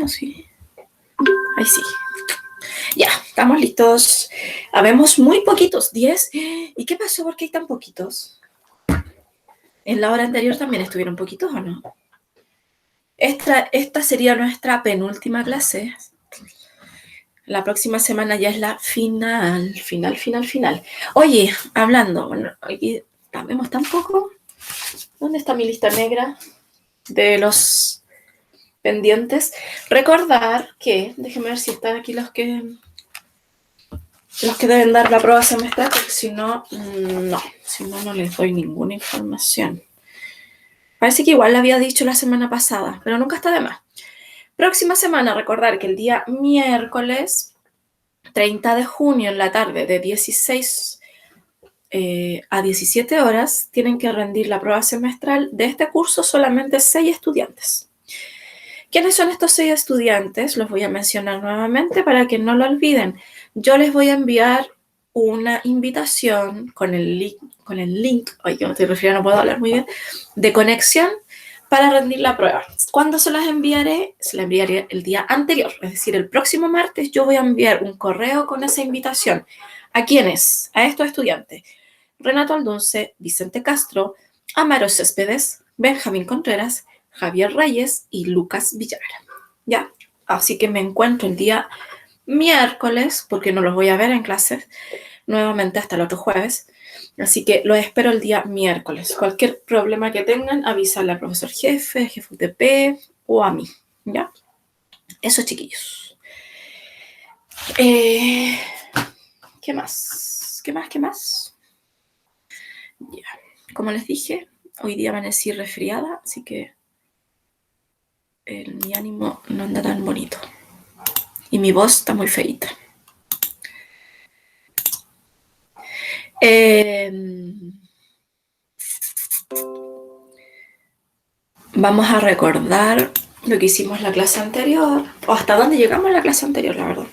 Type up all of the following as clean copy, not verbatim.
Sí. Ahí sí. Ya, estamos listos. Habemos muy poquitos, 10. ¿Y qué pasó? ¿Por qué hay tan poquitos? En la hora anterior también estuvieron poquitos, ¿o no? Esta sería nuestra penúltima clase. La próxima semana ya es la final. Oye, hablando, bueno, aquí vemos tan poco. ¿Dónde está mi lista negra de los pendientes? Recordar que, déjenme ver si están aquí los que deben dar la prueba semestral, porque si no, no les doy ninguna información. Parece que igual lo había dicho la semana pasada, pero nunca está de más. Próxima semana, recordar que el día miércoles 30 de junio en la tarde de 16 a 17 horas tienen que rendir la prueba semestral de este curso solamente 6 estudiantes. ¿Quiénes son estos 6 estudiantes? Los voy a mencionar nuevamente para que no lo olviden. Yo les voy a enviar una invitación con el link, oye, yo me estoy refiriendo, no puedo hablar muy bien, de conexión para rendir la prueba. ¿Cuándo se las enviaré? Se las enviaré el día anterior, es decir, el próximo martes yo voy a enviar un correo con esa invitación. ¿A quiénes? A estos estudiantes. Renato Aldunce, Vicente Castro, Amaro Céspedes, Benjamín Contreras, Javier Reyes y Lucas Villara. ¿Ya? Así que me encuentro el día miércoles, porque no los voy a ver en clases, nuevamente hasta el otro jueves. Así que los espero el día miércoles. Cualquier problema que tengan, avísale al profesor jefe UTP o a mí. ¿Ya? Eso, chiquillos. ¿Qué más? Ya. Como les dije, hoy día amanecí resfriada, así que mi ánimo no anda tan bonito. Y mi voz está muy feita. Vamos a recordar lo que hicimos la clase anterior, o hasta dónde llegamos en la clase anterior, la verdad.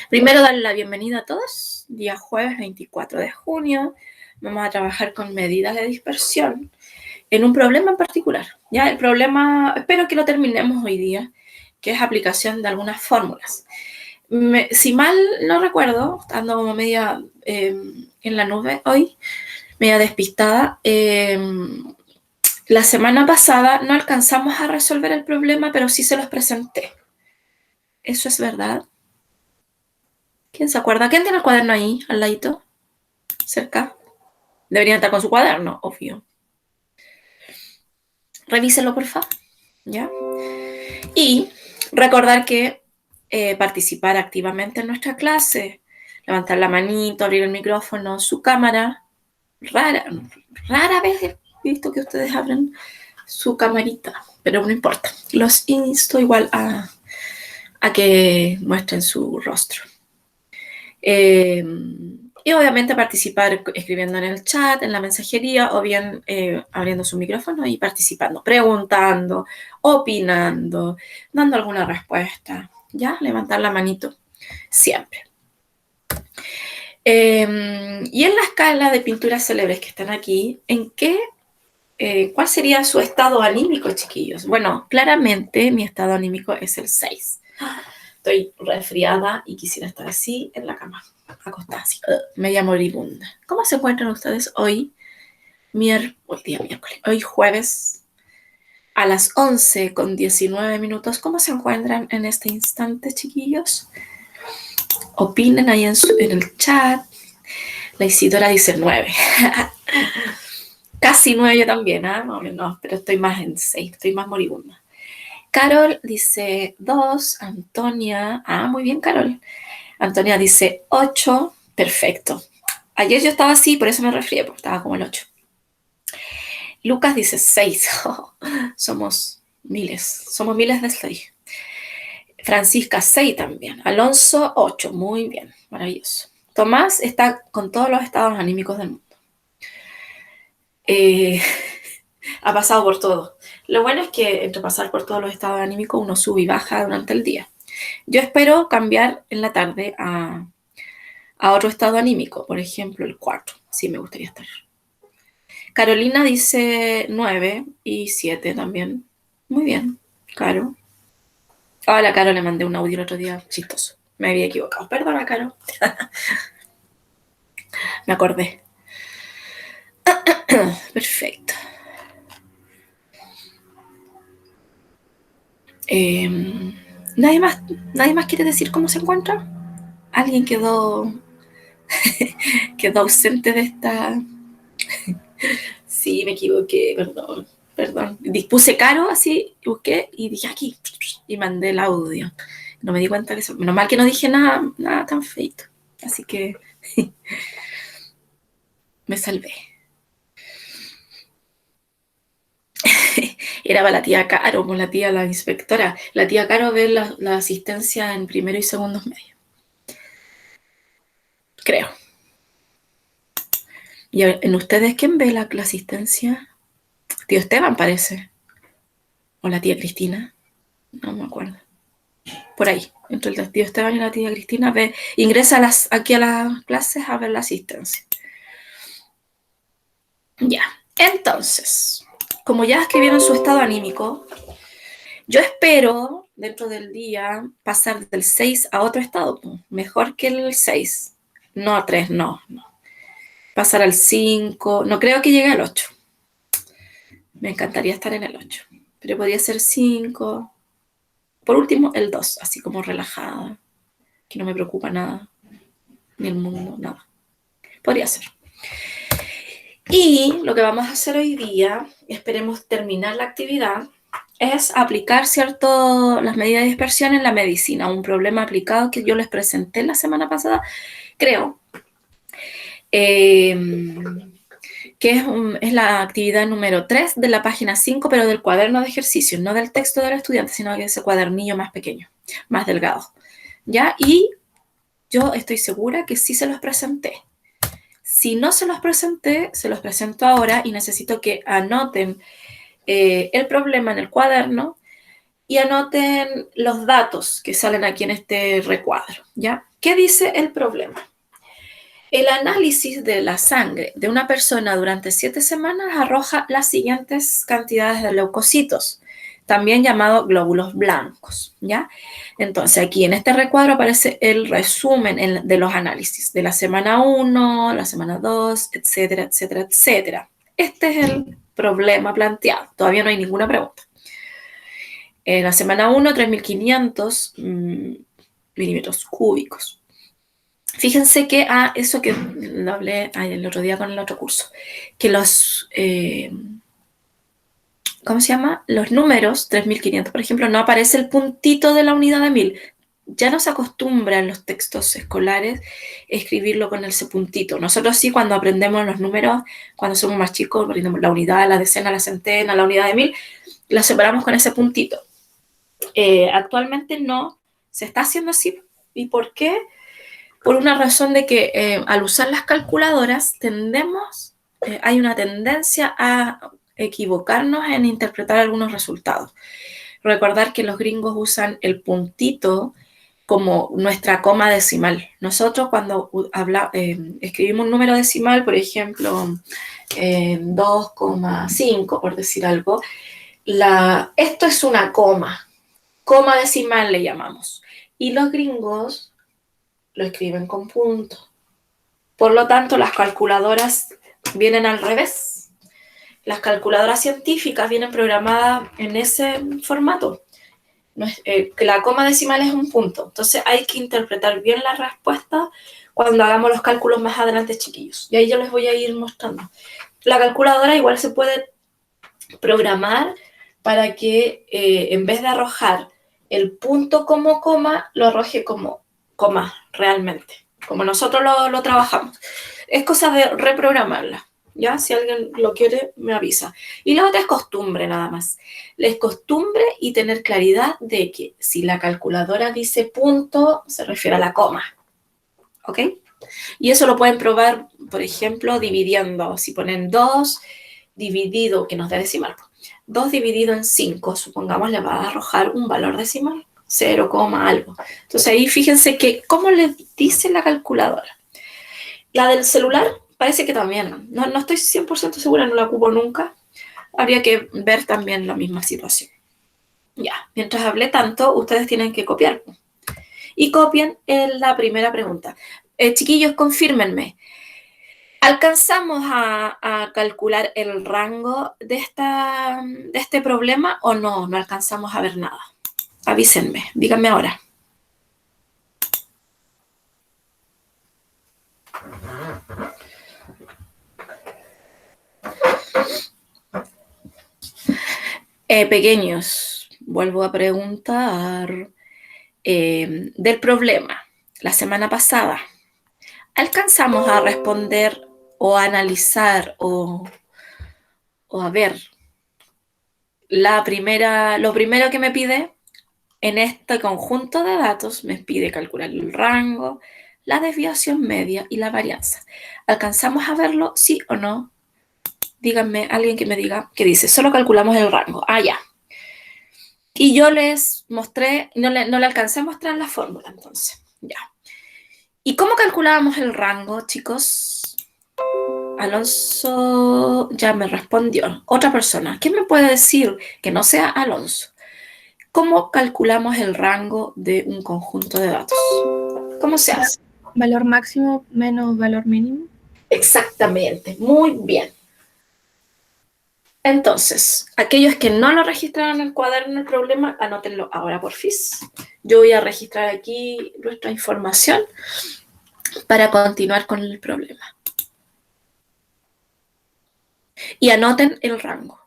Primero, darle la bienvenida a todos. Día jueves 24 de junio. Vamos a trabajar con medidas de dispersión en un problema en particular. Ya el problema, espero que lo terminemos hoy día, que es aplicación de algunas fórmulas. Si mal no recuerdo, estando como media en la nube hoy, media despistada, la semana pasada no alcanzamos a resolver el problema, pero sí se los presenté. ¿Eso es verdad? ¿Quién se acuerda? ¿Quién tiene el cuaderno ahí, al ladito? Cerca. Deberían estar con su cuaderno, obvio. Revísenlo, por favor. ¿Ya? Y recordar que participar activamente en nuestra clase, levantar la manito, abrir el micrófono, su cámara. Rara vez he visto que ustedes abren su camarita, pero no importa. Los insto igual a que muestren su rostro. Y obviamente participar escribiendo en el chat, en la mensajería, o bien abriendo su micrófono y participando, preguntando, opinando, dando alguna respuesta. ¿Ya? Levantar la manito siempre. Y en la escala de pinturas célebres que están aquí, ¿cuál sería su estado anímico, chiquillos? Bueno, claramente mi estado anímico es el 6. Estoy resfriada y quisiera estar así en la cama, acostada así, media moribunda. ¿Cómo se encuentran ustedes hoy hoy jueves, a las 11:19? ¿Cómo se encuentran en este instante, chiquillos? Opinen ahí en el chat. La Isidora dice 9. Casi 9 yo también, ¿eh? No, pero estoy más en 6, estoy más moribunda. Carol dice 2, Antonia, muy bien, Carol. Antonia dice 8, perfecto. Ayer yo estaba así, por eso me resfrié, porque estaba como el 8. Lucas dice 6, somos miles de 6. Francisca 6 también. Alonso 8, muy bien, maravilloso. Tomás está con todos los estados anímicos del mundo. Ha pasado por todo. Lo bueno es que entre pasar por todos los estados anímicos uno sube y baja durante el día. Yo espero cambiar en la tarde a otro estado anímico, por ejemplo el 4, sí me gustaría estar. Carolina dice 9 y 7 también. Muy bien, Caro. A la Caro le mandé un audio el otro día chistoso. Me había equivocado. Perdona, Caro. Me acordé. Perfecto. ¿Nadie más quiere decir cómo se encuentra? ¿Alguien quedó ausente de esta? Sí, me equivoqué, perdón. Dispuse Caro así, busqué y dije aquí y mandé el audio. No me di cuenta que eso. Menos mal que no dije nada tan feito. Así que me salvé. Era para la tía Caro, con la inspectora. La tía Caro ve la asistencia en primero y segundos medios. Creo. ¿Y en ustedes quién ve la asistencia? Tío Esteban parece. O la tía Cristina. No me acuerdo. Por ahí. Entre el tío Esteban y la tía Cristina ingresa aquí a las clases a ver la asistencia. Ya. Entonces, como ya escribieron su estado anímico, yo espero dentro del día pasar del 6 a otro estado. Mejor que el 6. No a 3, no. Pasar al 5. No creo que llegue al 8. Me encantaría estar en el 8. Pero podría ser 5. Por último, el 2, así como relajada. Que no me preocupa nada. Ni el mundo, nada. Podría ser. Y lo que vamos a hacer hoy día, esperemos terminar la actividad, es aplicar las medidas de dispersión en la medicina, un problema aplicado que yo les presenté la semana pasada, creo, que es la actividad número 3 de la página 5, pero del cuaderno de ejercicios, no del texto del estudiante, sino que ese cuadernillo más pequeño, más delgado. ¿Ya? Y yo estoy segura que sí se los presenté. Si no se los presenté, se los presento ahora y necesito que anoten el problema en el cuaderno y anoten los datos que salen aquí en este recuadro, ¿ya? ¿Qué dice el problema? El análisis de la sangre de una persona durante 7 semanas arroja las siguientes cantidades de leucocitos, también llamados glóbulos blancos, ¿ya? Entonces, aquí en este recuadro aparece el resumen de los análisis de la semana 1, la semana 2, etcétera, etcétera, etcétera. Este es el problema planteado. Todavía no hay ninguna pregunta. En la semana 1, 3.500 milímetros cúbicos. Fíjense que eso que lo hablé el otro día con el otro curso, que los, ¿cómo se llama? Los números, 3.500, por ejemplo, no aparece el puntito de la unidad de 1000. Ya no se acostumbra en los textos escolares escribirlo con ese puntito. Nosotros sí, cuando aprendemos los números, cuando somos más chicos, aprendemos la unidad, la decena, la centena, la unidad de 1000, la separamos con ese puntito. Actualmente no se está haciendo así. ¿Y por qué? Por una razón de que al usar las calculadoras hay una tendencia a equivocarnos en interpretar algunos resultados. Recordar que los gringos usan el puntito como nuestra coma decimal. Nosotros cuando escribimos un número decimal, por ejemplo, 2,5, por decir algo, esto es una coma decimal le llamamos. Y los gringos lo escriben con punto. Por lo tanto, las calculadoras vienen al revés. Las calculadoras científicas vienen programadas en ese formato. Que la coma decimal es un punto. Entonces hay que interpretar bien la respuesta cuando hagamos los cálculos más adelante, chiquillos. Y ahí yo les voy a ir mostrando. La calculadora igual se puede programar para que en vez de arrojar el punto como coma, lo arroje como coma realmente, como nosotros lo trabajamos. Es cosa de reprogramarla, ¿ya? Si alguien lo quiere, me avisa. Y la otra es costumbre nada más. Es costumbre y tener claridad de que si la calculadora dice punto, se refiere a la coma, ¿ok? Y eso lo pueden probar, por ejemplo, dividiendo. Si ponen 2 dividido, que nos da decimal, 2 dividido en 5, supongamos, le va a arrojar un valor decimal, 0, algo. Entonces ahí fíjense que, ¿cómo le dice la calculadora? La del celular parece que también, no estoy 100% segura, no la ocupo nunca. Habría que ver también la misma situación. Ya, mientras hablé tanto, ustedes tienen que copiar. Y copien en la primera pregunta. Chiquillos, confírmenme. ¿Alcanzamos a calcular el rango de este problema o no? No alcanzamos a ver nada. Avísenme, díganme ahora. Pequeños, vuelvo a preguntar del problema. La semana pasada, ¿alcanzamos a responder o a analizar o a ver lo primero que me pide en este conjunto de datos? Me pide calcular el rango, la desviación media y la varianza. ¿Alcanzamos a verlo, sí o no? Díganme, alguien que me diga, que dice, solo calculamos el rango. Ah, ya. Y yo les mostré, no le alcancé a mostrar la fórmula, entonces, ya. ¿Y cómo calculábamos el rango, chicos? Alonso ya me respondió. Otra persona, ¿qué me puede decir que no sea Alonso? ¿Cómo calculamos el rango de un conjunto de datos? ¿Cómo se hace? Valor máximo menos valor mínimo. Exactamente, muy bien. Entonces, aquellos que no lo registraron en el cuaderno el problema, anótenlo ahora por FIS. Yo voy a registrar aquí nuestra información para continuar con el problema. Y anoten el rango.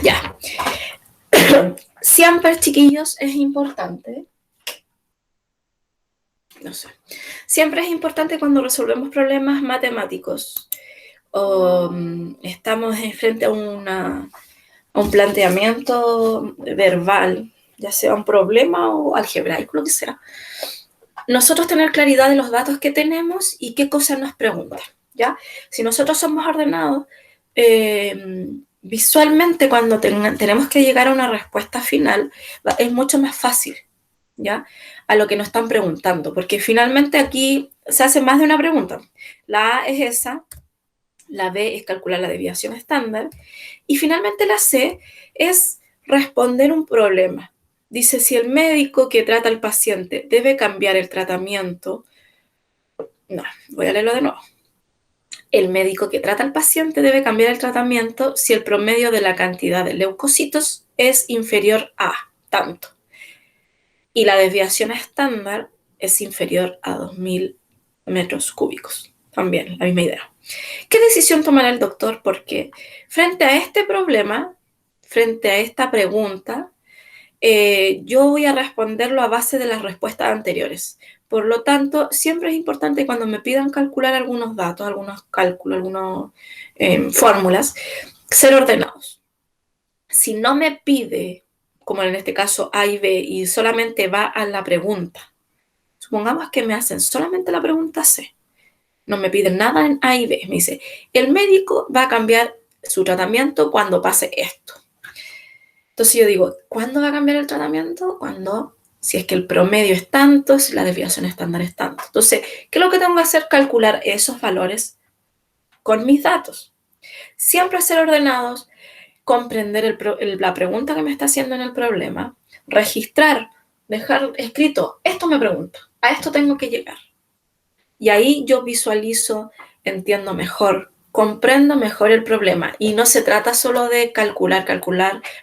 Ya. Siempre, chiquillos, es importante. No sé. Siempre es importante cuando resolvemos problemas matemáticos o estamos frente a un planteamiento verbal, ya sea un problema o algebraico, lo que sea. Nosotros tener claridad de los datos que tenemos y qué cosas nos preguntan, ¿ya? Si nosotros somos ordenados, visualmente cuando tenemos que llegar a una respuesta final, es mucho más fácil, ¿ya? A lo que nos están preguntando, porque finalmente aquí se hace más de una pregunta. La A es esa, la B es calcular la desviación estándar y finalmente la C es responder un problema. Dice, si el médico que trata al paciente debe cambiar el tratamiento, no, voy a leerlo de nuevo. El médico que trata al paciente debe cambiar el tratamiento si el promedio de la cantidad de leucocitos es inferior a tanto. Y la desviación estándar es inferior a 2000 metros cúbicos. También, la misma idea. ¿Qué decisión tomará el doctor? Porque frente a este problema, frente a esta pregunta, yo voy a responderlo a base de las respuestas anteriores. Por lo tanto, siempre es importante cuando me pidan calcular algunos datos, algunos cálculos, algunas fórmulas, ser ordenados. Si no me pide, como en este caso A y B, y solamente va a la pregunta, supongamos que me hacen solamente la pregunta C, no me piden nada en A y B, me dice, el médico va a cambiar su tratamiento cuando pase esto. Entonces yo digo, ¿cuándo va a cambiar el tratamiento? Cuando Si es que el promedio es tanto, si la desviación estándar es tanto. Entonces, ¿qué es lo que tengo que hacer? Calcular esos valores con mis datos. Siempre ser ordenados, comprender la pregunta que me está haciendo en el problema, registrar, dejar escrito, esto me pregunta, a esto tengo que llegar. Y ahí yo visualizo, entiendo mejor, comprendo mejor el problema. Y no se trata solo de calcular,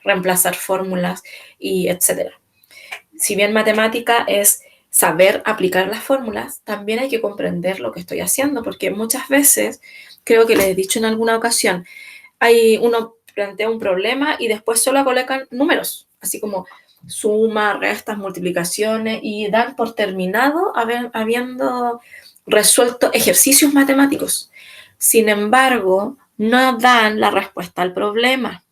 reemplazar fórmulas y etcétera. Si bien matemática es saber aplicar las fórmulas, también hay que comprender lo que estoy haciendo, porque muchas veces, creo que les he dicho en alguna ocasión, uno plantea un problema y después solo colocan números, así como suma, restas, multiplicaciones, y dan por terminado habiendo resuelto ejercicios matemáticos. Sin embargo, no dan la respuesta al problema.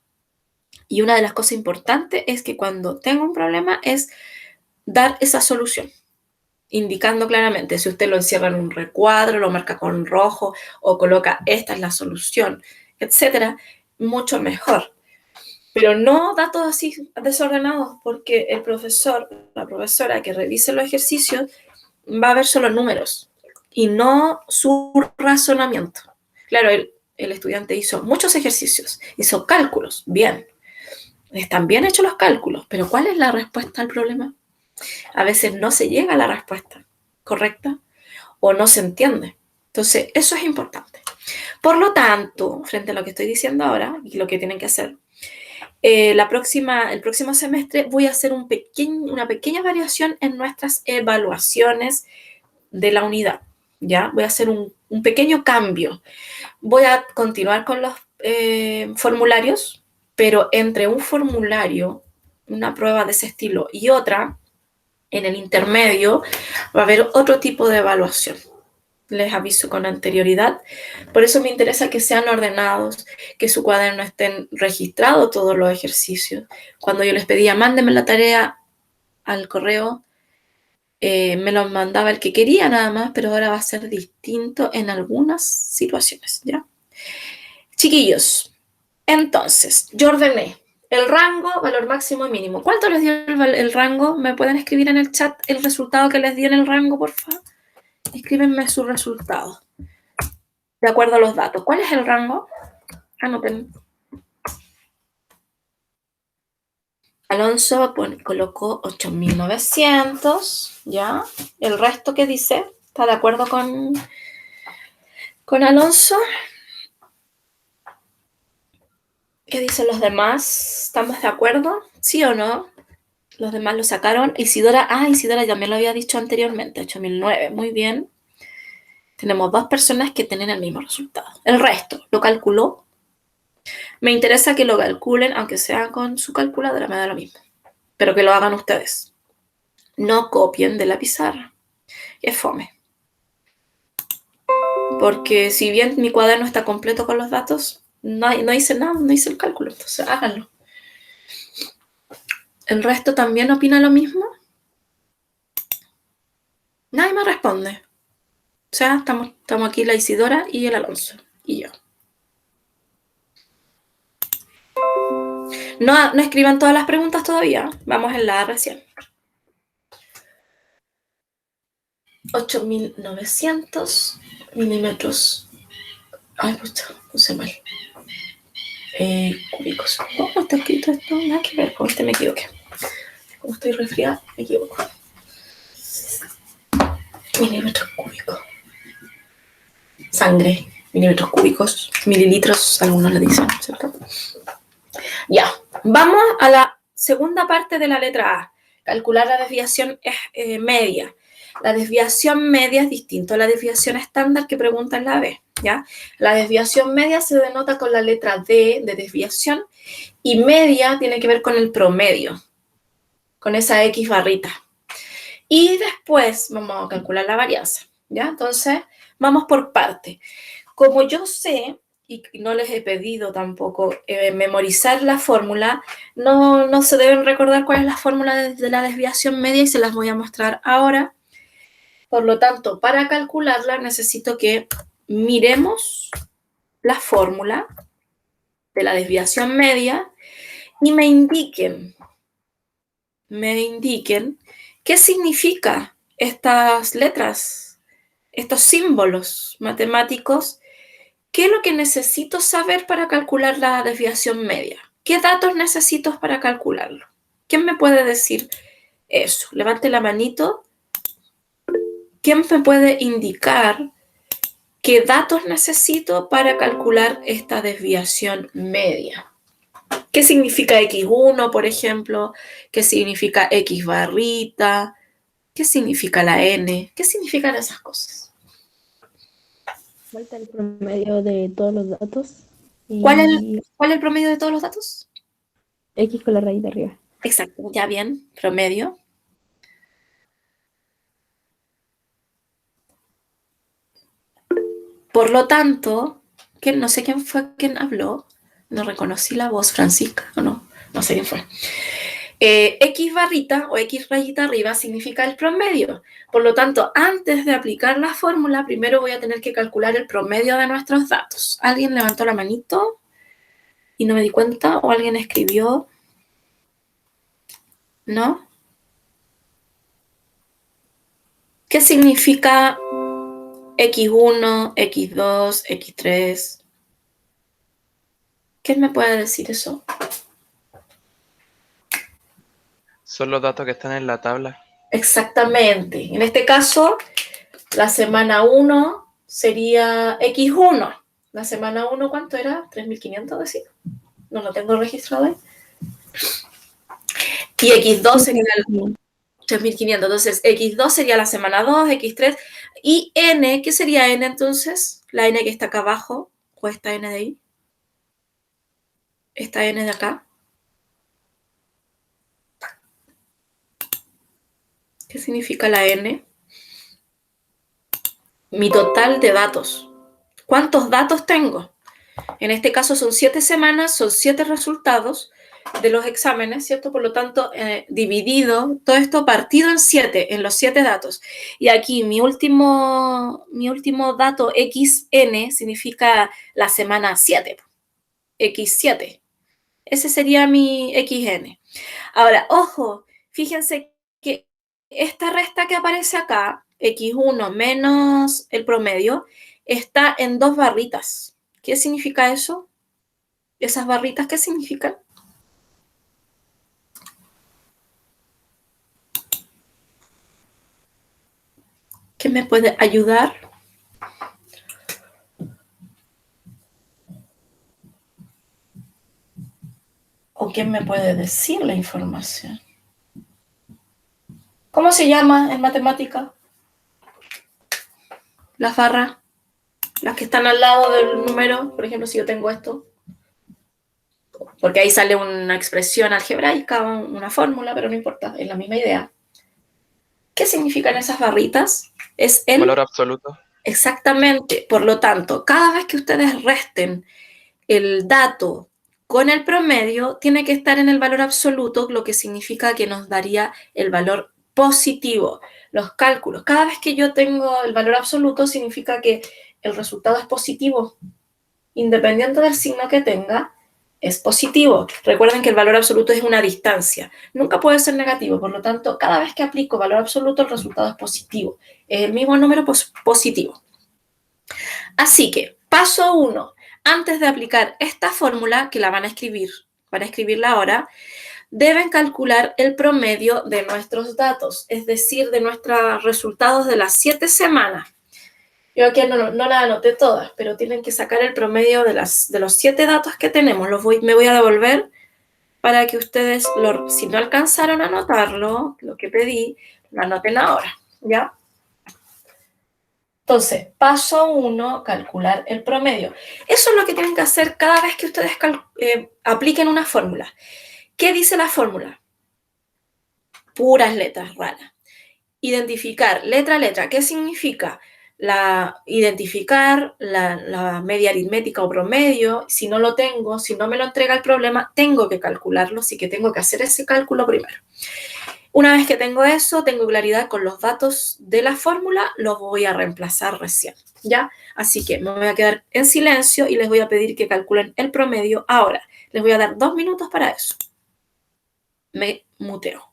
Y una de las cosas importantes es que cuando tengo un problema es dar esa solución, indicando claramente, si usted lo encierra en un recuadro, lo marca con rojo o coloca esta es la solución, etcétera, mucho mejor. Pero no datos así desordenados, porque el profesor, la profesora que revise los ejercicios va a ver solo números y no su razonamiento. Claro, el estudiante hizo muchos ejercicios, hizo cálculos, bien. Están bien hechos los cálculos, pero ¿cuál es la respuesta al problema? A veces no se llega a la respuesta correcta o no se entiende. Entonces, eso es importante. Por lo tanto, frente a lo que estoy diciendo ahora y lo que tienen que hacer, el próximo semestre voy a hacer una pequeña variación en nuestras evaluaciones de la unidad. ¿Ya? Voy a hacer un pequeño cambio. Voy a continuar con los formularios, pero entre un formulario, una prueba de ese estilo y otra, en el intermedio, va a haber otro tipo de evaluación. Les aviso con anterioridad. Por eso me interesa que sean ordenados, que su cuaderno estén registrados todos los ejercicios. Cuando yo les pedía, mándenme la tarea al correo, me lo mandaba el que quería nada más, pero ahora va a ser distinto en algunas situaciones, ¿ya? Chiquillos, entonces, yo ordené el rango, valor máximo y mínimo. ¿Cuánto les dio el rango? ¿Me pueden escribir en el chat el resultado que les dio en el rango, por favor? Escríbenme su resultado, de acuerdo a los datos. ¿Cuál es el rango? Anoten. Alonso colocó 8.900, ¿ya? ¿El resto qué dice? ¿Está de acuerdo con Alonso? ¿Qué dicen los demás? ¿Estamos de acuerdo? ¿Sí o no? Los demás lo sacaron. Isidora ya me lo había dicho anteriormente, 8.009, muy bien. Tenemos 2 personas que tienen el mismo resultado. El resto lo calculó. Me interesa que lo calculen, aunque sea con su calculadora, me da lo mismo. Pero que lo hagan ustedes. No copien de la pizarra. Es fome. Porque si bien mi cuaderno está completo con los datos, no hice nada, no hice el cálculo. Entonces háganlo. ¿El resto también opina lo mismo? Nadie me responde. O sea, estamos aquí la Isidora y el Alonso. Y yo. No escriban todas las preguntas todavía. Vamos en la recién. 8.900 milímetros. Ay, pucha, puse mal. Cúbicos. ¿Cómo está escrito esto? Nada que ver, con este me equivoqué. Como estoy resfriada, me equivoco. Milímetros cúbicos. Sangre, milímetros cúbicos, mililitros, algunos le dicen, ¿cierto? Ya, vamos a la segunda parte de la letra A. Calcular la desviación media. La desviación media es distinto a la desviación estándar que pregunta en la B, ¿ya? La desviación media se denota con la letra D de desviación y media tiene que ver con el promedio, con esa X barrita. Y después vamos a calcular la varianza, ¿ya? Entonces, vamos por parte. Como yo sé, y no les he pedido tampoco memorizar la fórmula, no se deben recordar cuál es la fórmula de la desviación media y se las voy a mostrar ahora. Por lo tanto, para calcularla necesito que miremos la fórmula de la desviación media y me indiquen ¿Qué significa estas letras, estos símbolos matemáticos? ¿Qué es lo que necesito saber para calcular la desviación media? ¿Qué datos necesito para calcularlo? ¿Quién me puede decir eso? Levante la manito. ¿Quién me puede indicar qué datos necesito para calcular esta desviación media? ¿Qué significa X1, por ejemplo? ¿Qué significa X barrita? ¿Qué significa la N? ¿Qué significan esas cosas? Falta el promedio de todos los datos ¿Cuál es y cuál es el promedio de todos los datos? X con la raíz de arriba. Exacto, ya bien, promedio. Por lo tanto, que no sé quién fue quien habló, no reconocí la voz, Francisca, o no, no sé quién fue. X barrita o X rayita arriba significa el promedio. Por lo tanto, antes de aplicar la fórmula, primero voy a tener que calcular el promedio de nuestros datos. ¿Alguien levantó la manito y no me di cuenta? ¿O alguien escribió? ¿No? ¿Qué significa X1, X2, X3? ¿Quién me puede decir eso? Son los datos que están en la tabla. Exactamente. En este caso, la semana 1 sería X1. La semana 1, ¿cuánto era? 3.500, decir. No lo tengo registrado ahí. Y X2 sería el 3.500. Entonces, X2 sería la semana 2, X3. Y N, ¿qué sería N entonces? La N que está acá abajo, o esta N de ahí. Esta N de acá. ¿Qué significa la N? Mi total de datos. ¿Cuántos datos tengo? En este caso son 7 semanas, son 7 resultados de los exámenes, ¿cierto? Por lo tanto, dividido, todo esto partido en 7, en los 7 datos. Y aquí mi último dato XN significa la semana 7, X7. Ese sería mi XN. Ahora, ojo, fíjense que esta resta que aparece acá, X1 menos el promedio, está en 2 barritas. ¿Qué significa eso? ¿Esas barritas qué significan? ¿Qué me puede ayudar? ¿O quién me puede decir la información? ¿Cómo se llama en matemática? Las barras, las que están al lado del número, por ejemplo, si yo tengo esto, porque ahí sale una expresión algebraica, una fórmula, pero no importa, es la misma idea. ¿Qué significan esas barritas? Es el Valor absoluto. exactamente. Por lo tanto, cada vez que ustedes resten el dato con el promedio, tiene que estar en el valor absoluto, lo que significa que nos daría el valor positivo. Los cálculos, cada vez que yo tengo el valor absoluto, significa que el resultado es positivo. Independiente del signo que tenga, es positivo. Recuerden que el valor absoluto es una distancia. Nunca puede ser negativo. Por lo tanto, cada vez que aplico valor absoluto, el resultado es positivo. Es el mismo número positivo. Así que, paso 1. Antes de aplicar esta fórmula, que la van a escribirla ahora, deben calcular el promedio de nuestros datos, es decir, de nuestros resultados de las 7 semanas. Yo aquí no las anoté todas, pero tienen que sacar el promedio de los 7 datos que tenemos. Me voy a devolver para que ustedes, si no alcanzaron a anotarlo, lo que pedí, lo anoten ahora, ¿ya? Entonces, paso 1, calcular el promedio. Eso es lo que tienen que hacer cada vez que ustedes apliquen una fórmula. ¿Qué dice la fórmula? Puras letras raras. Identificar letra a letra. ¿Qué significa? Identificar la media aritmética o promedio. Si no lo tengo, si no me lo entrega el problema, tengo que calcularlo, así que tengo que hacer ese cálculo primero. Una vez que tengo eso, tengo claridad con los datos de la fórmula, los voy a reemplazar recién, ¿ya? Así que me voy a quedar en silencio y les voy a pedir que calculen el promedio ahora. Les voy a dar 2 minutos para eso. Me muteo.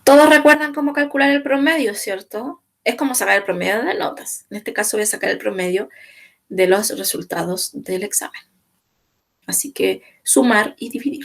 Todos recuerdan cómo calcular el promedio, ¿cierto? Es como sacar el promedio de notas. En este caso voy a sacar el promedio de los resultados del examen. Así que sumar y dividir.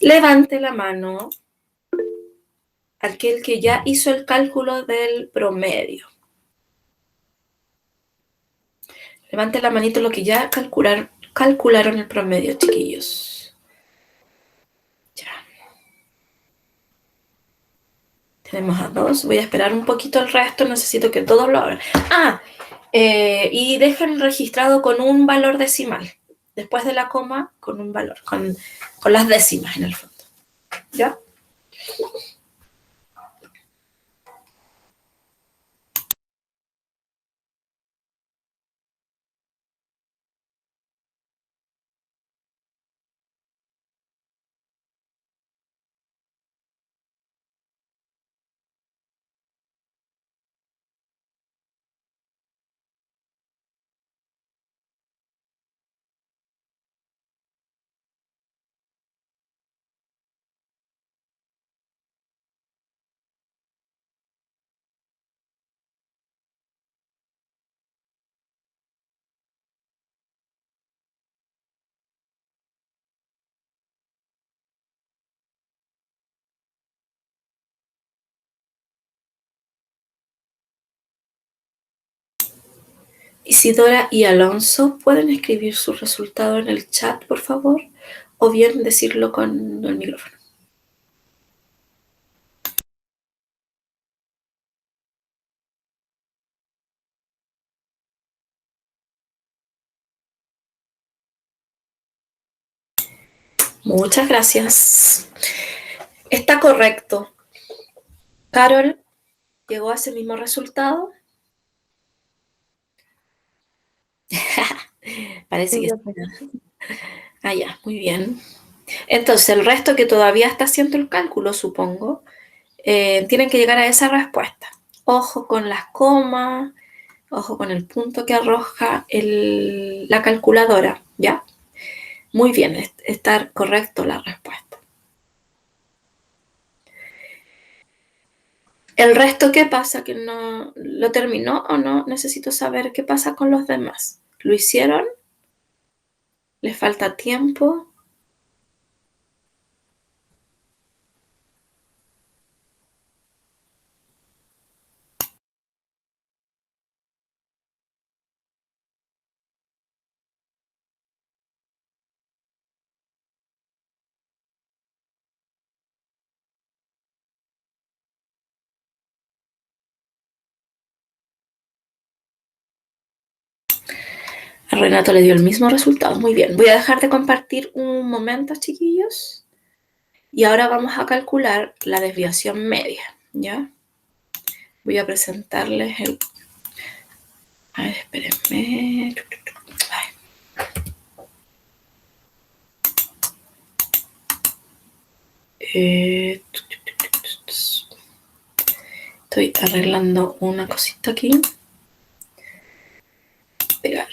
Levante la mano aquel que ya hizo el cálculo del promedio. Levante la manito lo que ya calcularon el promedio, chiquillos. Ya. Tenemos a 2. Voy a esperar un poquito el resto. Necesito que todos lo hagan. Y dejen registrado con un valor decimal. Después de la coma, con un valor. Con las décimas en el fondo. ¿Ya? Isidora y Alonso, ¿pueden escribir su resultado en el chat, por favor? O bien decirlo con el micrófono. Muchas gracias. Está correcto. Carol llegó a ese mismo resultado. Parece que sí. Ya, muy bien. Entonces, el resto que todavía está haciendo el cálculo, supongo, tienen que llegar a esa respuesta. Ojo con las comas, ojo con el punto que arroja la calculadora, ¿ya? Muy bien, está correcto la respuesta. ¿El resto qué pasa? ¿Que no lo terminó o no? Necesito saber qué pasa con los demás. ¿Lo hicieron? ¿Les falta tiempo? A Renato le dio el mismo resultado. Muy bien. Voy a dejar de compartir un momento, chiquillos. Y ahora vamos a calcular la desviación media, ¿ya? Voy a presentarles el... A ver, espérenme. Estoy arreglando una cosita aquí. Pegar.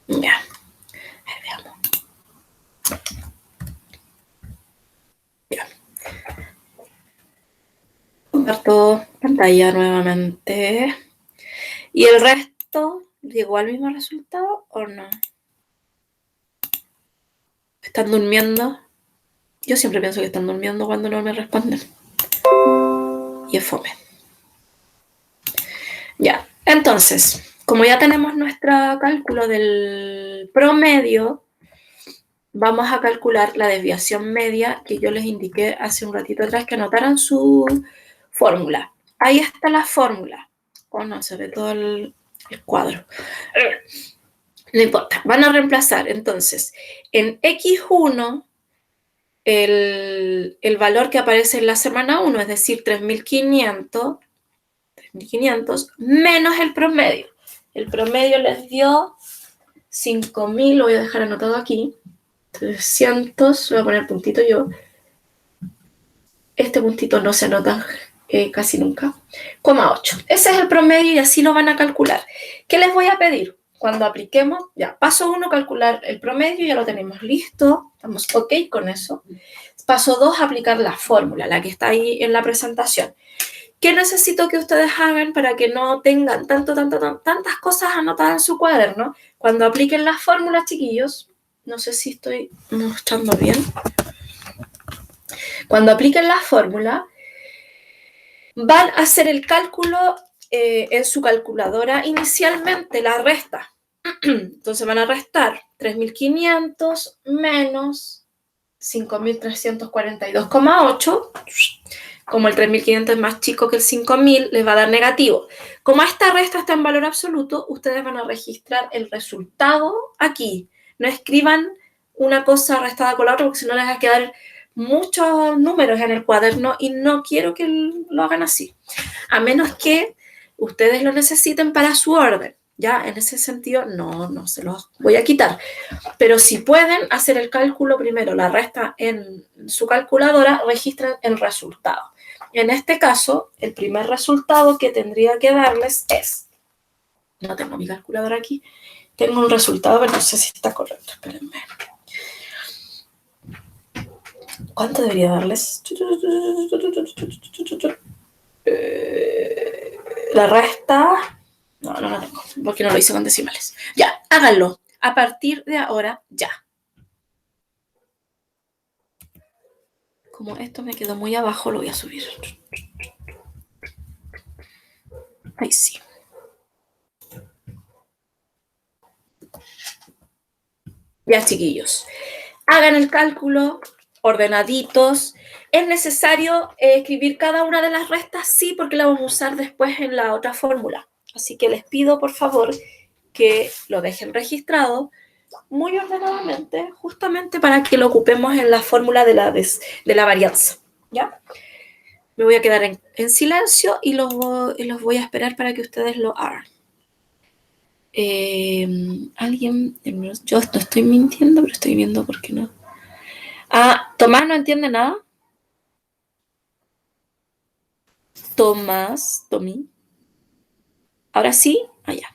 Ya. A ver, veamos. Ya. Comparto pantalla nuevamente. ¿Y el resto llegó al mismo resultado o no? ¿Están durmiendo? Yo siempre pienso que están durmiendo cuando no me responden. Y es fome. Ya, entonces, como ya tenemos nuestro cálculo del promedio, vamos a calcular la desviación media que yo les indiqué hace un ratito atrás que anotaran su fórmula. Ahí está la fórmula. Oh, no, se ve todo el cuadro. No importa, van a reemplazar. Entonces, en X1, el valor que aparece en la semana 1, es decir, 3.500, menos el promedio. El promedio les dio 5.000, lo voy a dejar anotado aquí, 300, voy a poner puntito yo. Este puntito no se anota casi nunca. 8. Ese es el promedio y así lo van a calcular. ¿Qué les voy a pedir? Cuando apliquemos, ya, paso 1, calcular el promedio, ya lo tenemos listo, estamos ok con eso. Paso 2, aplicar la fórmula, la que está ahí en la presentación. ¿Qué necesito que ustedes hagan para que no tengan tantas cosas anotadas en su cuaderno? Cuando apliquen las fórmulas, chiquillos, no sé si estoy mostrando bien. Cuando apliquen la fórmula, van a hacer el cálculo en su calculadora inicialmente, la resta. Entonces van a restar 3.500 menos 5.342,8. Como el 3.500 es más chico que el 5.000, les va a dar negativo. Como esta resta está en valor absoluto, ustedes van a registrar el resultado aquí. No escriban una cosa restada con la otra, porque si no les va a quedar muchos números en el cuaderno y no quiero que lo hagan así. A menos que ustedes lo necesiten para su orden. Ya, en ese sentido, no se los voy a quitar. Pero si pueden hacer el cálculo primero, la resta en su calculadora, registran el resultado. En este caso, el primer resultado que tendría que darles es... No tengo mi calculadora aquí. Tengo un resultado, pero no sé si está correcto. Espérenme. ¿Cuánto debería darles? La resta... No tengo, porque no lo hice con decimales. Ya, háganlo. A partir de ahora, ya. Como esto me quedó muy abajo, lo voy a subir. Ahí sí. Ya, chiquillos. Hagan el cálculo ordenaditos. ¿Es necesario escribir cada una de las restas? Sí, porque la vamos a usar después en la otra fórmula. Así que les pido, por favor, que lo dejen registrado muy ordenadamente, justamente para que lo ocupemos en la fórmula de la varianza. ¿Ya? Me voy a quedar en silencio y los voy a esperar para que ustedes lo hagan. Alguien, yo no estoy mintiendo, pero estoy viendo por qué no. Tomás no entiende nada. Tommy. Ahora sí, allá.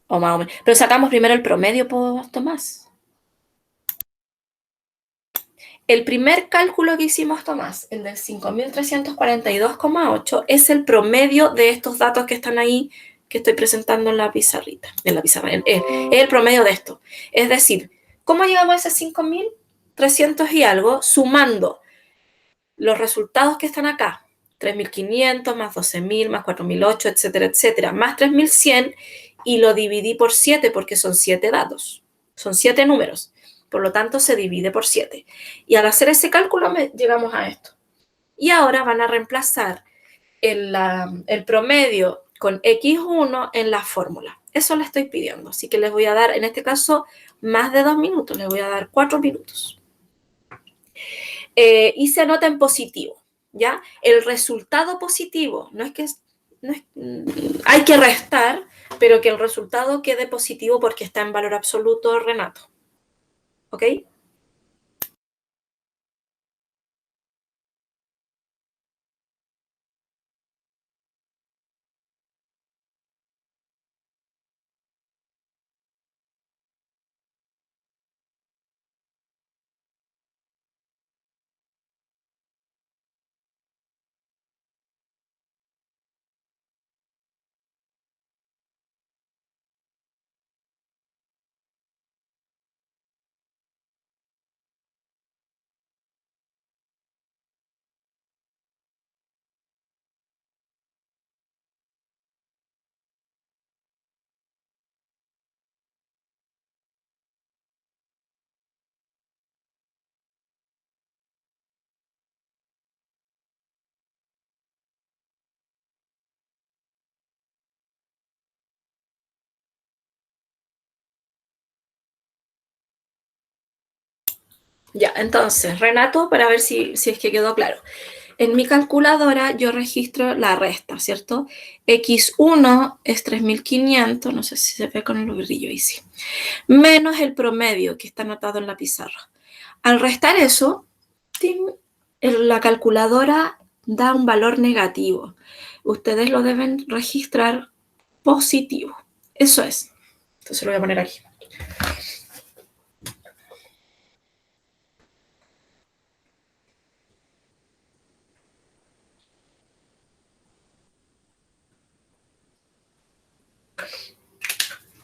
O más o menos. Pero sacamos primero el promedio, por Tomás. El primer cálculo que hicimos, Tomás, el del 5.342,8, es el promedio de estos datos que están ahí, que estoy presentando en la pizarrita. Es el promedio de esto. Es decir, ¿cómo llegamos a ese 5.300 y algo? Sumando los resultados que están acá. 3.500 más 12.000 más 4.008, etcétera, etcétera, más 3.100 y lo dividí por 7 porque son 7 datos, son 7 números. Por lo tanto, se divide por 7. Y al hacer ese cálculo llegamos a esto. Y ahora van a reemplazar el promedio con X1 en la fórmula. Eso le estoy pidiendo. Así que les voy a dar, en este caso, más de 2 minutos. Les voy a dar 4 minutos. Y se anota en positivo, ¿ya? El resultado positivo, hay que restar, pero que el resultado quede positivo porque está en valor absoluto, Renato. ¿Ok? Ya, entonces, Renato, para ver si es que quedó claro. En mi calculadora yo registro la resta, ¿cierto? X1 es 3.500, no sé si se ve con el brillo ahí sí, menos el promedio que está anotado en la pizarra. Al restar eso, la calculadora da un valor negativo. Ustedes lo deben registrar positivo. Eso es. Entonces lo voy a poner aquí.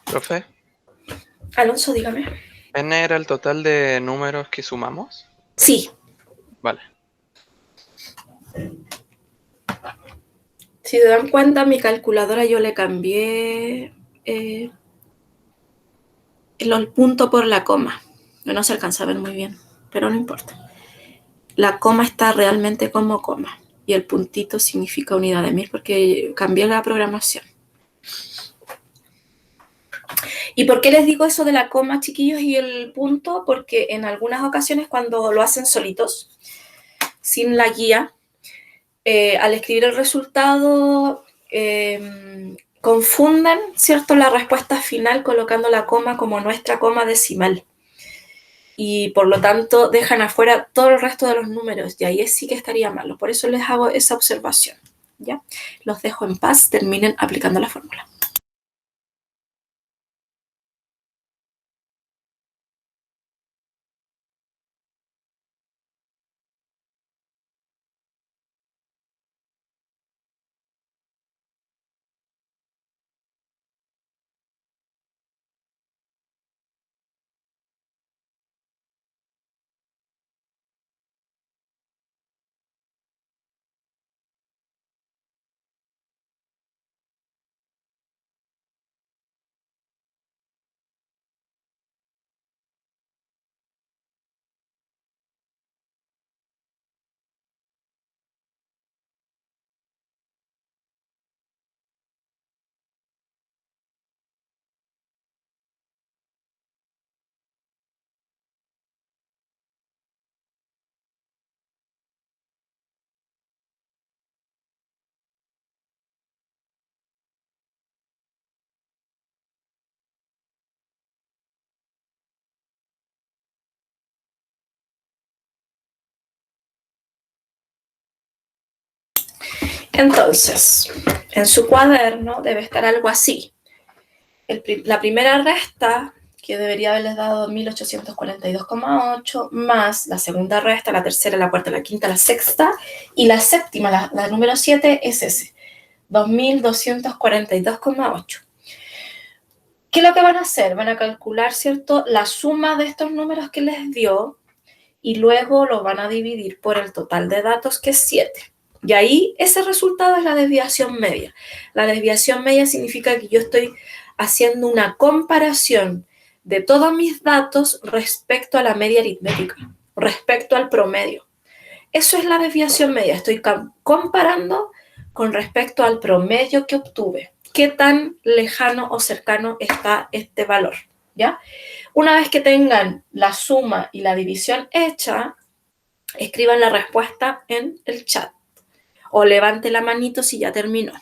Profe, Alonso, dígame. ¿N era el total de números que sumamos? Sí. Vale. Si se dan cuenta, mi calculadora yo le cambié el punto por la coma. No se alcanza a ver muy bien, pero no importa. La coma está realmente como coma y el puntito significa unidad de mil porque cambié la programación. ¿Y por qué les digo eso de la coma, chiquillos, y el punto? Porque en algunas ocasiones cuando lo hacen solitos, sin la guía, al escribir el resultado confunden, ¿cierto?, la respuesta final colocando la coma como nuestra coma decimal. Y por lo tanto dejan afuera todo el resto de los números y ahí sí que estaría malo. Por eso les hago esa observación. ¿Ya? Los dejo en paz, terminen aplicando la fórmula. Entonces, en su cuaderno debe estar algo así. La primera resta, que debería haberles dado 1.842,8, más la segunda resta, la tercera, la cuarta, la quinta, la sexta, y la séptima, la número 7, es ese, 2.242,8. ¿Qué es lo que van a hacer? Van a calcular, ¿cierto?, la suma de estos números que les dio y luego lo van a dividir por el total de datos, que es 7. Y ahí ese resultado es la desviación media. La desviación media significa que yo estoy haciendo una comparación de todos mis datos respecto a la media aritmética, respecto al promedio. Eso es la desviación media. Estoy comparando con respecto al promedio que obtuve. ¿Qué tan lejano o cercano está este valor? ¿Ya? Una vez que tengan la suma y la división hecha, escriban la respuesta en el chat. O levante la manito si ya terminó.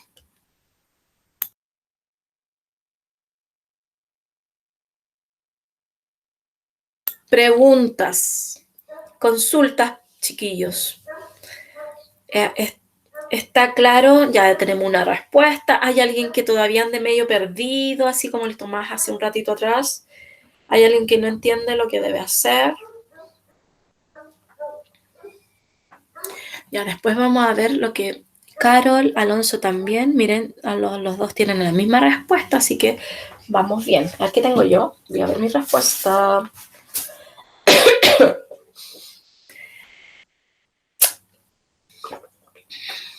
Preguntas, consultas, chiquillos. ¿Está claro? Ya tenemos una respuesta. ¿Hay alguien que todavía ande medio perdido, así como el Tomás hace un ratito atrás? ¿Hay alguien que no entiende lo que debe hacer? Ya, después vamos a ver lo que Carol, Alonso también. Miren, los dos tienen la misma respuesta, así que vamos bien. Aquí tengo yo. Voy a ver mi respuesta.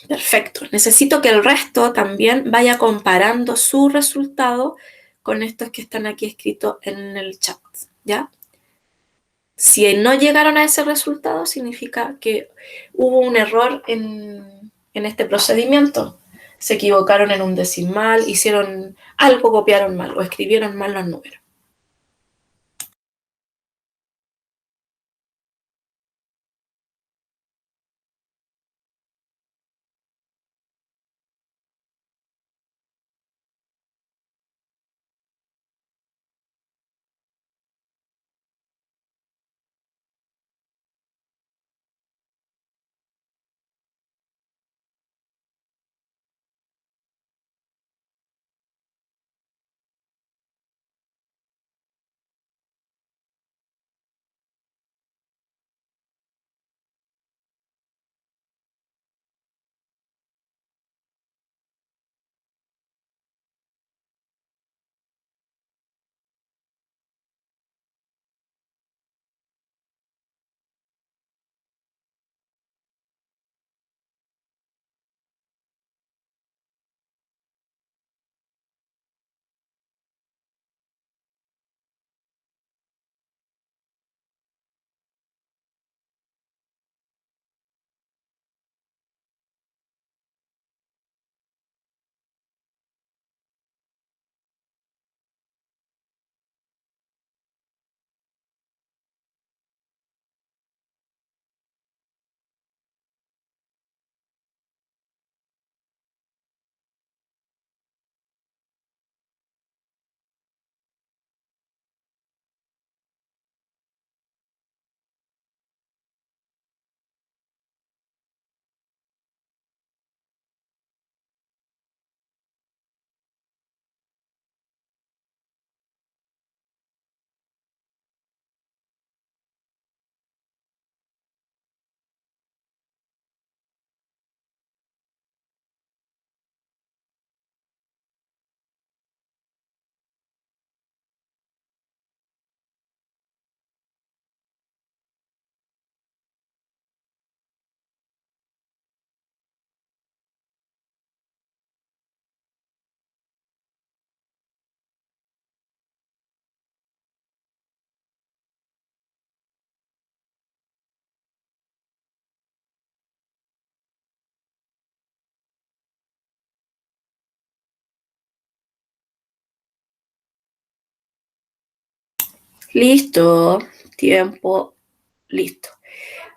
Perfecto. Necesito que el resto también vaya comparando su resultado con estos que están aquí escritos en el chat, ¿ya? Si no llegaron a ese resultado, significa que hubo un error en este procedimiento. Se equivocaron en un decimal, hicieron algo, copiaron mal o escribieron mal los números. Listo. Tiempo. Listo.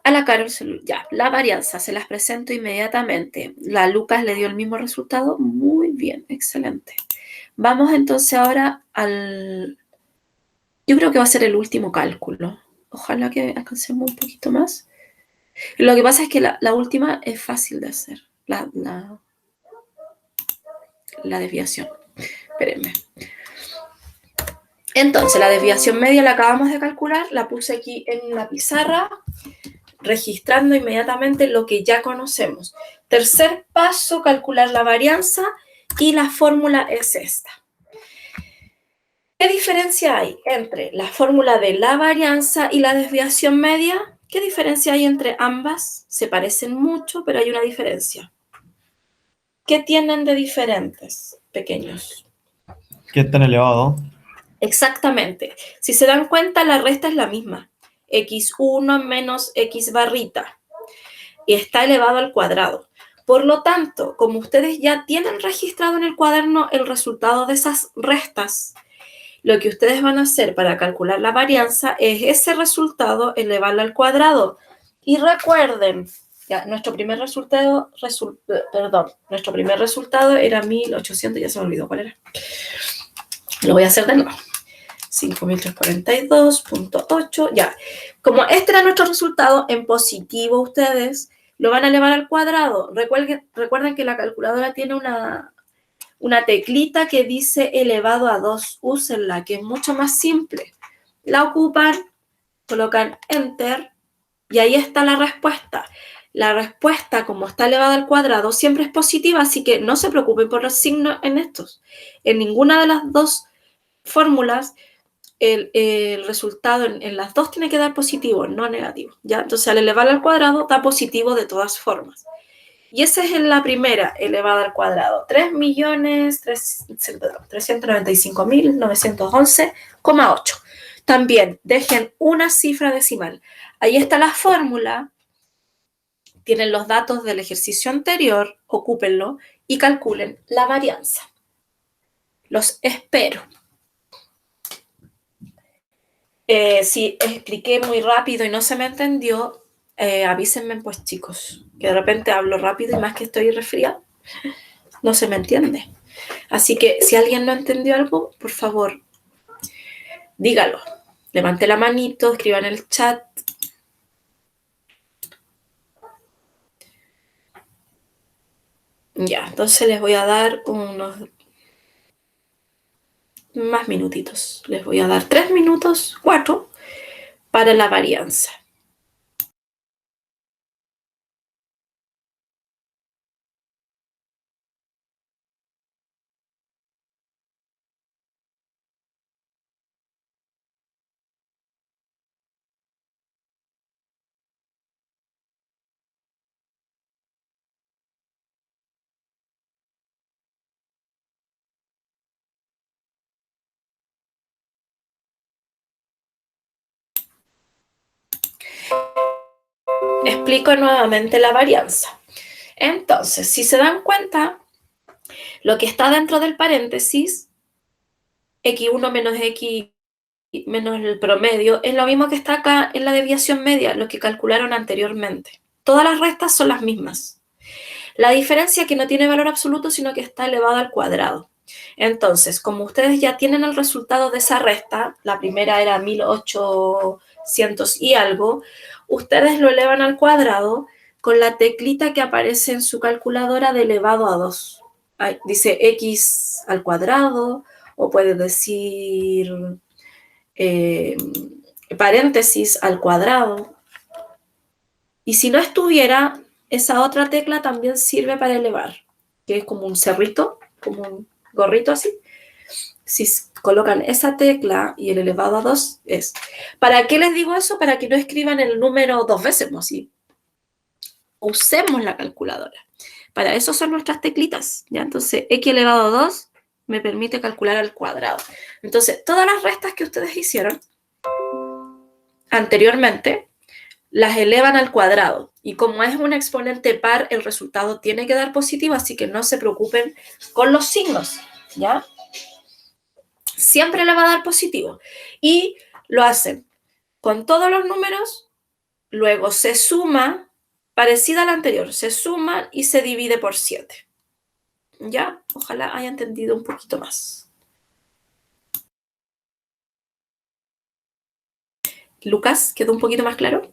A la Carol, ya, la varianza, se las presento inmediatamente. La Lucas le dio el mismo resultado. Muy bien, excelente. Vamos entonces ahora al... Yo creo que va a ser el último cálculo. Ojalá que alcancemos un poquito más. Lo que pasa es que la última es fácil de hacer. La desviación. Espérenme. Entonces, la desviación media la acabamos de calcular. La puse aquí en la pizarra, registrando inmediatamente lo que ya conocemos. Tercer paso, calcular la varianza y la fórmula es esta. ¿Qué diferencia hay entre la fórmula de la varianza y la desviación media? ¿Qué diferencia hay entre ambas? Se parecen mucho, pero hay una diferencia. ¿Qué tienen de diferentes, pequeños? ¿Qué tan elevado? Exactamente. Si se dan cuenta, la resta es la misma. X1 menos X barrita. Y está elevado al cuadrado. Por lo tanto, como ustedes ya tienen registrado en el cuaderno el resultado de esas restas, lo que ustedes van a hacer para calcular la varianza es ese resultado elevarlo al cuadrado. Y recuerden, ya, nuestro primer resultado era 1800, ya se me olvidó cuál era. Lo voy a hacer de nuevo. 5342.8, ya. Como este era nuestro resultado, en positivo ustedes lo van a elevar al cuadrado. Recuerden que la calculadora tiene una teclita que dice elevado a 2. Úsenla, que es mucho más simple. La ocupan, colocan Enter y ahí está la respuesta. La respuesta, como está elevada al cuadrado, siempre es positiva, así que no se preocupen por los signos en estos. En ninguna de las dos fórmulas el resultado en las dos tiene que dar positivo, no negativo, ¿ya? Entonces, al elevar al cuadrado, da positivo de todas formas. Y esa es en la primera elevada al cuadrado, 3.395.911,8. También dejen una cifra decimal. Ahí está la fórmula, tienen los datos del ejercicio anterior, ocúpenlo y calculen la varianza. Los espero. Si expliqué muy rápido y no se me entendió, avísenme pues chicos, que de repente hablo rápido y más que estoy resfriada, no se me entiende. Así que si alguien no entendió algo, por favor, dígalo. Levante la manito, escriba en el chat. Ya, entonces les voy a dar unos más minutitos. Les voy a dar 3 minutos, 4, para la varianza. Explico nuevamente la varianza. Entonces, si se dan cuenta, lo que está dentro del paréntesis, x1 menos x menos el promedio, es lo mismo que está acá en la desviación media, lo que calcularon anteriormente. Todas las restas son las mismas. La diferencia es que no tiene valor absoluto, sino que está elevado al cuadrado. Entonces, como ustedes ya tienen el resultado de esa resta, la primera era 1800 y algo, ustedes lo elevan al cuadrado con la teclita que aparece en su calculadora de elevado a 2. Ahí dice x al cuadrado, o puede decir paréntesis al cuadrado. Y si no estuviera, esa otra tecla también sirve para elevar, que es como un cerrito, como un gorrito así. Si colocan esa tecla y el elevado a 2 es. ¿Para qué les digo eso? Para que no escriban el número 2 veces, ¿no? Así. Usemos la calculadora. Para eso son nuestras teclitas, ¿ya? Entonces, x elevado a 2 me permite calcular al cuadrado. Entonces, todas las restas que ustedes hicieron anteriormente, las elevan al cuadrado. Y como es un exponente par, el resultado tiene que dar positivo, así que no se preocupen con los signos, ¿ya? Siempre le va a dar positivo. Y lo hacen con todos los números, luego se suma, parecida a la anterior, se suma y se divide por 7. ¿Ya? Ojalá haya entendido un poquito más. Lucas, ¿quedó un poquito más claro?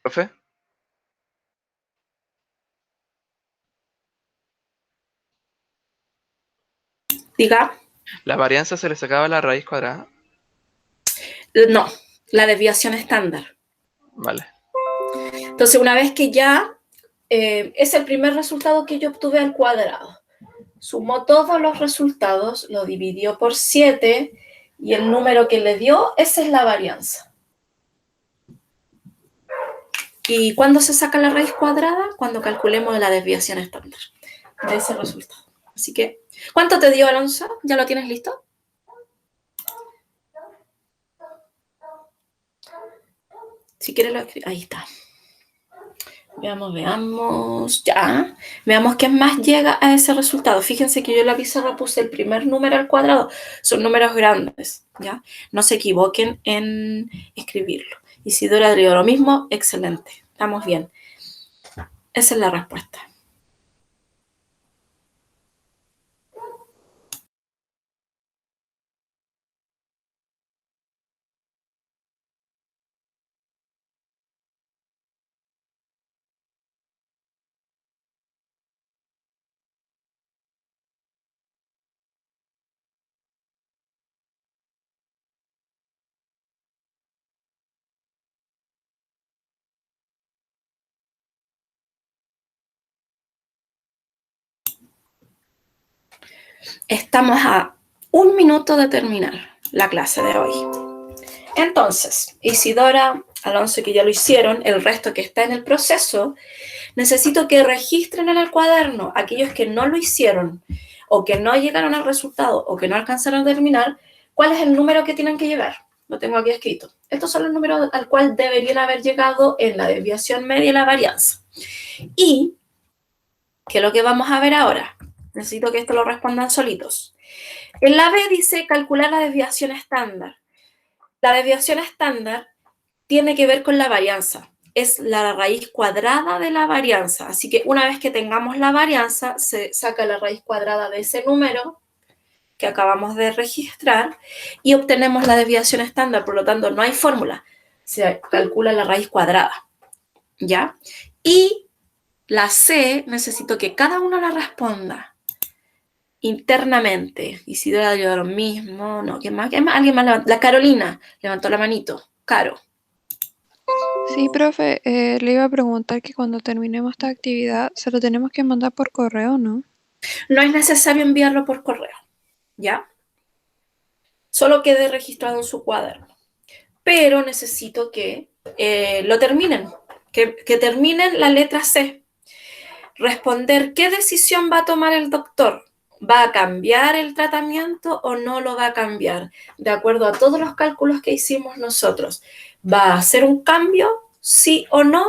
Profe, Diga, ¿la varianza se le sacaba la raíz cuadrada? no, la desviación estándar. Vale. Entonces, una vez que ya es el primer resultado que yo obtuve al cuadrado, sumó todos los resultados, lo dividió por 7 y el número que le dio, esa es la varianza. ¿Y cuándo se saca la raíz cuadrada? Cuando calculemos la desviación estándar de ese resultado. Así que, ¿cuánto te dio, Alonso? ¿Ya lo tienes listo? Si quieres lo escribo. Ahí está. Veamos. Ya. Veamos qué más llega a ese resultado. Fíjense que yo en la pizarra puse el primer número al cuadrado. Son números grandes, ¿ya? No se equivoquen en escribirlo. Isidora dio lo mismo. Excelente. Estamos bien. Esa es la respuesta. Estamos a 1 minuto de terminar la clase de hoy. Entonces, Isidora, Alonso, que ya lo hicieron, el resto que está en el proceso, necesito que registren en el cuaderno aquellos que no lo hicieron o que no llegaron al resultado o que no alcanzaron a terminar, cuál es el número que tienen que llegar. Lo tengo aquí escrito. Estos son los números al cual deberían haber llegado en la desviación media y la varianza. Y, ¿qué es lo que vamos a ver ahora? Necesito que esto lo respondan solitos. En la B dice calcular la desviación estándar. La desviación estándar tiene que ver con la varianza. Es la raíz cuadrada de la varianza. Así que una vez que tengamos la varianza, se saca la raíz cuadrada de ese número que acabamos de registrar y obtenemos la desviación estándar. Por lo tanto, no hay fórmula. Se calcula la raíz cuadrada. ¿Ya? Y la C, necesito que cada uno la responda internamente. Isidora dio lo mismo. No, ¿quién más? ¿Quién más? Alguien más levantó. La Carolina levantó la manito. Caro. Sí, profe, le iba a preguntar que cuando terminemos esta actividad, ¿se lo tenemos que mandar por correo, no? No es necesario enviarlo por correo, ¿ya? Solo quede registrado en su cuaderno. Pero necesito que lo terminen, que terminen la letra C. Responder qué decisión va a tomar el doctor. ¿Va a cambiar el tratamiento o no lo va a cambiar? De acuerdo a todos los cálculos que hicimos nosotros. ¿Va a hacer un cambio? ¿Sí o no?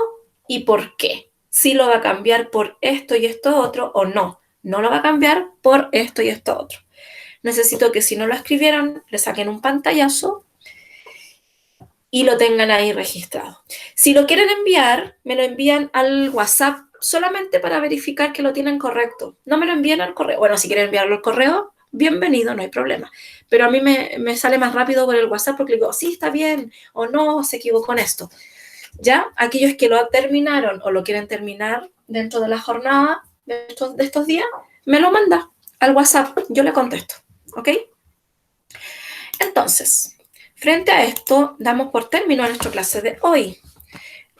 ¿Y por qué? ¿Sí lo va a cambiar por esto y esto otro o no? No lo va a cambiar por esto y esto otro. Necesito que si no lo escribieron, le saquen un pantallazo y lo tengan ahí registrado. Si lo quieren enviar, me lo envían al WhatsApp solamente para verificar que lo tienen correcto. No me lo envíen al correo. Bueno, si quieren enviarlo al correo, bienvenido, no hay problema. Pero a mí me sale más rápido por el WhatsApp porque digo, sí, está bien, o no, se equivocó en esto. ¿Ya? Aquellos que lo terminaron o lo quieren terminar dentro de la jornada de estos días, me lo manda al WhatsApp, yo le contesto. ¿Ok? Entonces, frente a esto, damos por término a nuestra clase de hoy.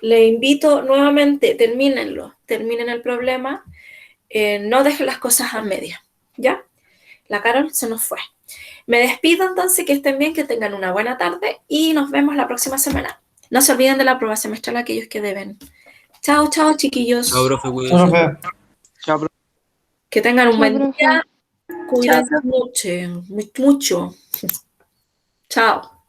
Le invito nuevamente, terminen el problema, no dejen las cosas a media, ¿ya? La Carol se nos fue. Me despido entonces, que estén bien, que tengan una buena tarde y nos vemos la próxima semana. No se olviden de la prueba semestral aquellos que deben. Chao, chao, chiquillos. Chao, profe, Chao, cuídense. profe. Chao, profe. Que tengan un Chao, buen profe. día. Cuídense mucho. Chao.